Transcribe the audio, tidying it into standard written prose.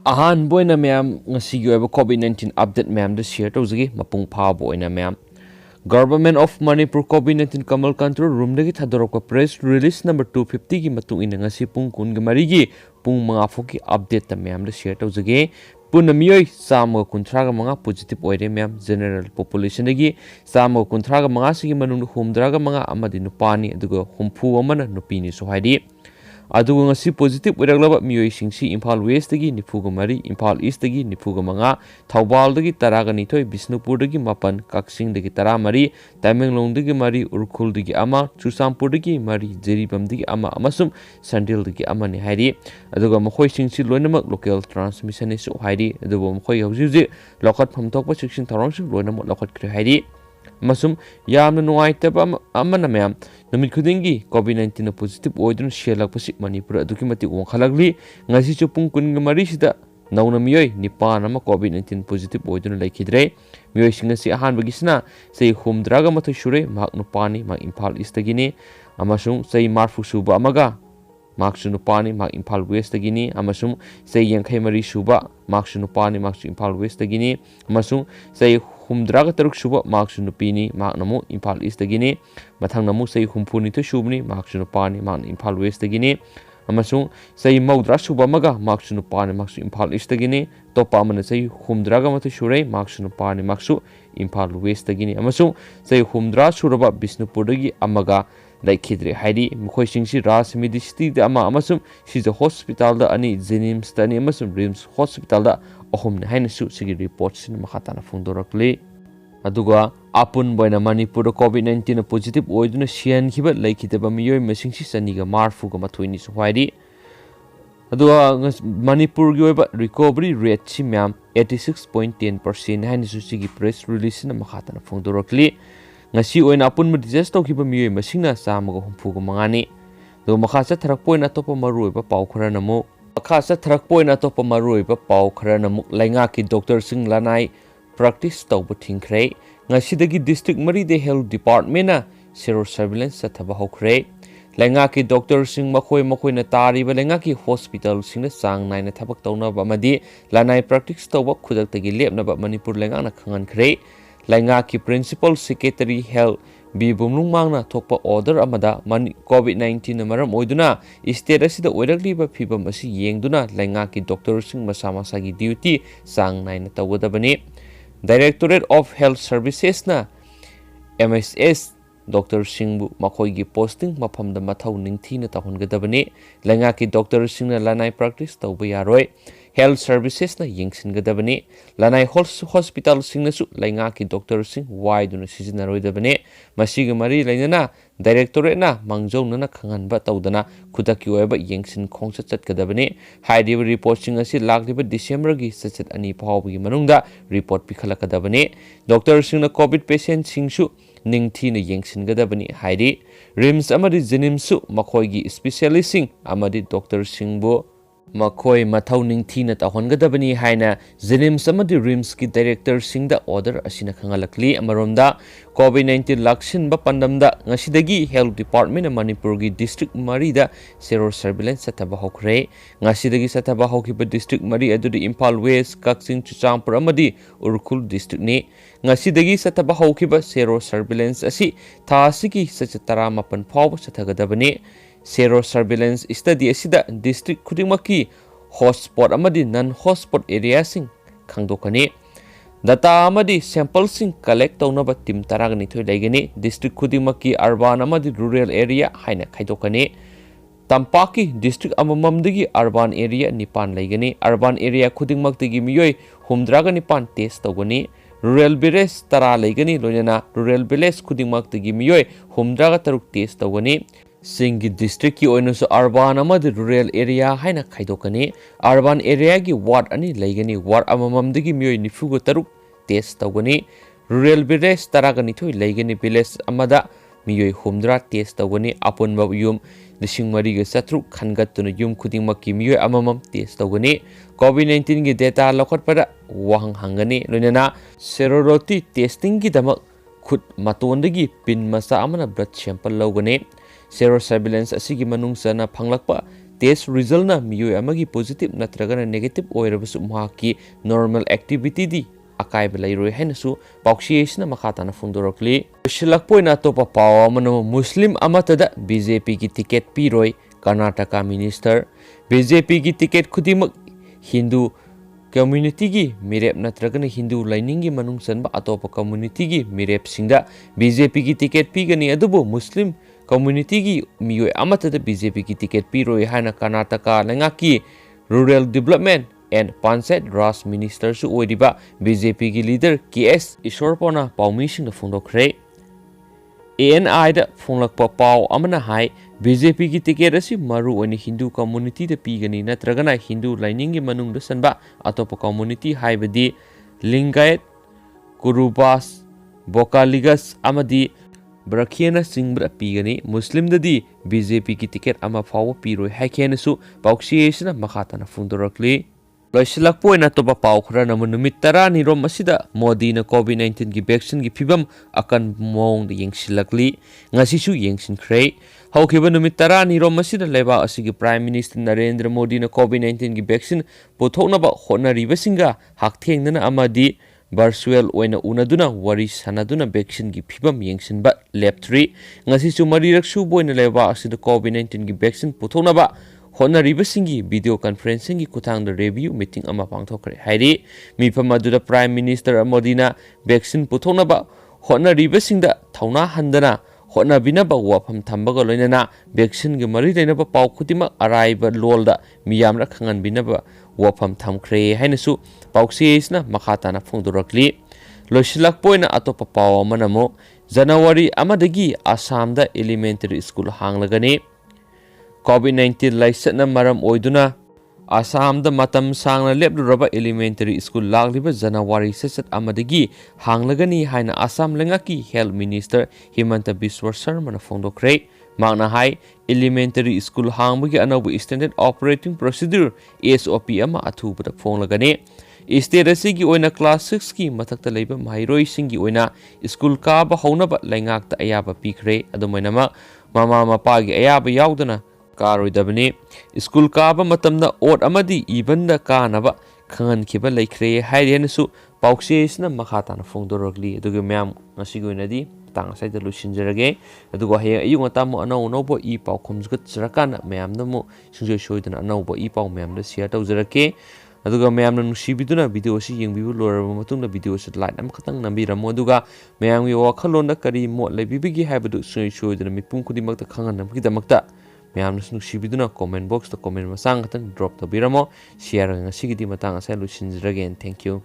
ahan boina ma'am ngasi gi oba COVID-19 update ma'am da share tawzagi mapung pha boina ma'am Government of Manipur COVID-19 Kamal Control Room dagi thadorok press release number 250 gi matung ina ngasi pung kun gi mari gi pung mga phoki update ta ma'am da share tawzagi puna miyoi sama kuntra ga mga positive oire ma'am general population dagi sama kuntra ga mga sigi manung humdra ga mga amadi nupani adugo humpu amana nupini so haidi adugo ngasi positive iraglaba miyoi singsi Imphal West dagi nifuga mari Imphal East dagi nifuga manga Thaubal dagi taraga nithoi Bisnupur dagi mapan Kaksing dagi tara mari Tamenglong dagi mari Urkhul dagi ama Chusampur dagi mari Jeribam dagi ama amasum Sandil dagi ama ni haidi adugo makhoi singsi loinamak local transmission isu haidi adugo makhoi hauji lokat phamthokpa section tharong loinamak lokat kre haidi masum yamna nuaitaba amana ma'am numit khudingi COVID-19 positive oidun shelak pasi Manipur aduki mati wangkhalagli ngasi chupung kun mari sida nauna miyoi nipan ama COVID-19 positive oidun laikhidre miyoi singasi ahan bagisna sei humdraga mathai shure mak nupani mak Imphal East tagini amasung sei marfu suba amaga mak sunupani mak Imphal West tagini amasung sei yangkhai mari suba mak sunupani mak Imphal West tagini amasung sei humdraga taruk suba mak sunupini mak namu Imphal East tagini mathang namu sei humpuni to subni mak sunupani mak Imphal West tagini amasung sei maudra suba maga mak sunupani mak Imphal East tagini topa amana sei humdraga mathai shure mak sunupani mak Imphal West tagini amasung sei humdra suraba Bisnupur dagi amaga laikhidre haidi mkhoi singsi ras medicity da ama amasum sija hospital da ani Jenims da ani amasum Rims hospital da ahum ne haina su sigi report sin makhatana phungdorakli aduga apun boina Manipur COVID-19 positive oiduna sian khiba laikhidaba miyoi masingsi saniga marfu ga mathoini su haidi aduga Manipur gi oiba recovery rate si myam 86.10% haina su sigi press release na makhatana phungdorakli ngasi oina apun ma digest tawkiba miyoi masingna samaga humfuga mangani do makha cha tharak poina topa maruiba pau khara namu makha cha tharak poina topa maruiba pau khara namu lainga ki doctor sing lanai practice tawba thingkhre ngasi dagi district mari de health department na zero surveillance sa thaba hokre lainga ki doctor sing makhoi na tari ba lainga ki hospital sing na sang nai na thabak tawna ba madi lanai practice tawba khudak tagi lepna ba Manipur lainga na khangan khre lainga ki principal secretary health bi bumlung mangna thokpa order amada COVID-19 maram oiduna state asida oirakli ba phibam asi yengduna lainga ki doctor sing masa masa gi duty sang nai na tawgadabani Directorate of Health Services na MSS Dr. Singbu makhoi gi posting mafam da mathau ningthi na tahungadabani lainga ki Dr. Sing na lanai practice tawba yaroi Health Services na yingsingadabani lanai hospital sing na su lainga ki Dr. Sing wide na sizinaroi masiga mari lainana directorate na mangjau na khangan ba tawdana khudaki oiba yingsin khongsa chatgadabani haidi report sing asi lakliba December gi sachet ani phawbi gi manungda report pikhalakadabani Dr. Sing na COVID patient sing su ningthi na yingsingadabani haidi Rims amadi Jenims su makhoi gi specialist sing amadi Dr. Sing bo makhoi mathau ningthi na tahongadabani haina Jenims amadi Rims ki director sing da order asina khangalakli amaromda COVID-19 laksin ba pandamda ngasidagi health department Manipur gi district mari da zero surveillance sataba hokre ngasidagi sataba hokiba district mari adudi Imphal West Kaksing Chusampur amadi Urkhul district ni ngasidagi sataba hokiba zero surveillance asi thasigi sachatara mapan phawba sathagadabani zero surveillance study asida district khudimaki hotspot amadi non hotspot area sing khangdokani data amadi sample sing collect tawnaba team taragani thoi laigani district khudimaki urban amadi rural area haina khaidokani tampaki district amamamdagi urban area nipan laigani urban area khudingmaktagi miyoi humdraga nipan test tawgani rural village tara laigani loinana rural village khudingmaktagi miyoi humdraga taruk test tawgani Singi district ki oinasu urban amadi rural area haina khaidokani urban area gi ward ani laigani ward amamamdagi miyoi nifugo taruk test tawgani rural village taragani thoi laigani village amada miyoi humdra test tawgani apunba yum lising mari ga satru khangatuna yum khudingmakki miyoi amamam test tawgani COVID-19 gi data lokhatpada wahang hangani loinana serology testing gi damak khut matondagi pin masa amana blood sample lawgani zero surveillance asigi manung sana phanglakpa test रिजल्टना मियोय अमगी positive नत्रगना negative ओइरबसु महाकी normal activity दी अकायब लेरोय हैनसु पाउक्सियेसना मखाताना फुंदोरकली शिलकपोइना तोपा पाव अमनो मुस्लिम अमतदा बीजेपी की टिकट पिरोय कर्नाटका मिनिस्टर बीजेपी की टिकट खुदिमक हिंदू कम्युनिटी की मिरेप नत्रगना हिंदू लाइनिंग की मनुंग सनबा अतोपा कम्युनिटी की मिरेप सिंगदा बीजेपी की टिकट पीगनी अदुबो मुस्लिम कम्युनिटी की मियोय अमतदा बीजेपी की टिकट पिरोय हाना कर्नाटका लंगाकी rural development and panchayat Raj minister सु ओइदिबा बीजेपी की लीडर केएस ईश्वरपना पाउमीसिंग फोंदोखरे एएनआई दा फोंलकपा पाव अमना हाई बीजेपी की टिकेट असी मरु ओइने हिंदू कम्युनिटी दा पीगनी नत्रगना हिंदू लाइनिंग की मनुंग दा सनबा अतोप कम्युनिटी हाइबदी लिंगायत कुरुबास बोकालिगस अमदी ब्रखियना सिंग्र पीगनी मुस्लिम ददी बीजेपी की टिकेट अमा फाव पीरोय हाइखेनसु पाउक्सियेसना मखाताना फुंदोरकली लोइसलकपोइना तोबा पाव खरा नमु नुमित 10 रोम मसिदा मोदीना कोविड-19 की वैक्सीन की फिबम अकन मोंग येंगसिलकली ngasisu yengsinkhre haukiba numit 10 रोम मसिदा लेबा असिगी प्राइम मिनिस्टर नरेंद्र मोदी ना कोविड-19 की वैक्सीन पुथोकनबा होटनरिबसिंगा हाकथेंगना अमादी वर्चुअल ओइना उनदुना वरी सनादुना वैक्सीन की फिबम येंगसिनबा लेप्थ्री ngasisu mariraksu boina लेबा असिदा कोविड-19 की वैक्सीन पुथोकनबा होटनरिबसिंगी वीडियो कॉन्फ्रेंसिंग की कुथांग रिव्यू मीटिंग अमा पांगथोखरे हाइरी मिफम अदुदा प्राइम मिनिस्टर मोदीना वैक्सीन पुथोकनबा होटनरिबसिंगदा थौना हंदना होटनबिनबा वाफम थंबगा लोइनना वैक्सीन के मरी लेनबा पाउ खुदिमा अराइबा लोलदा मियामरा खंगनबिनबा वाफम थमख्रे हाइनसु पाउक्सियेसना मखाताना फोंदोरकली लोइसिलकपोइना अतोपा पाउ अमनमो जनवरी अमदगी आसामदा एलिमेंटरी स्कूल हांगलगनी कोविड-19 लाइसना मरम ओइदुना आसाम द मतम सांगना लेपलुरबा एलिमेंटरी स्कूल लागलिबा जनवरी सेसत अमदगी हांगलगनी हाइना आसाम लेंगाकी हेल्थ मिनिस्टर हिमंत बिस्वा शर्मा फोंदोखरे मांगना हाई एलिमेंटरी स्कूल हांगबगी अनौब स्टैंडर्ड ऑपरेटिंग प्रोसीड्यूर एसओपी अमा अथुबदा फोंगलगनी स्टेट असिगी ओइना क्लास 6 की मथक्ता लेबा माहिरोई सिंगी ओइना school Kaaba हौनबा लेंगाकता अयाबा पीखरे अदुमैनमा mama मपागी अयाबा यावदना कारोइदबनी school Kaaba मतमना oat अमदी इबनदा कानबा खंगनखिबा लेख्रे हाइरेनसु पाउक्सियेसना मखाताना फोंदोरगली अदुगे ma'am ngasigoinadi tang saida lusinjarage adugo haye ayunga tamo anau nobo I pau khumjgat sarakana myam namu singjoi soidana anau bo I pau myam da share tawjarake aduga myam na nusibiduna video si yengbibu loraba matungna video si like am khatang nambiramo aduga myam gi wakhalona kari mo lebibigi haibadu singjoi soidana mipum khudimakta khanganam kidamakta मैम नुसीबीदुना comment box द comment मसांग खतंग drop तबीरमो share ngasi gidi matang asai lusinjrage and thank you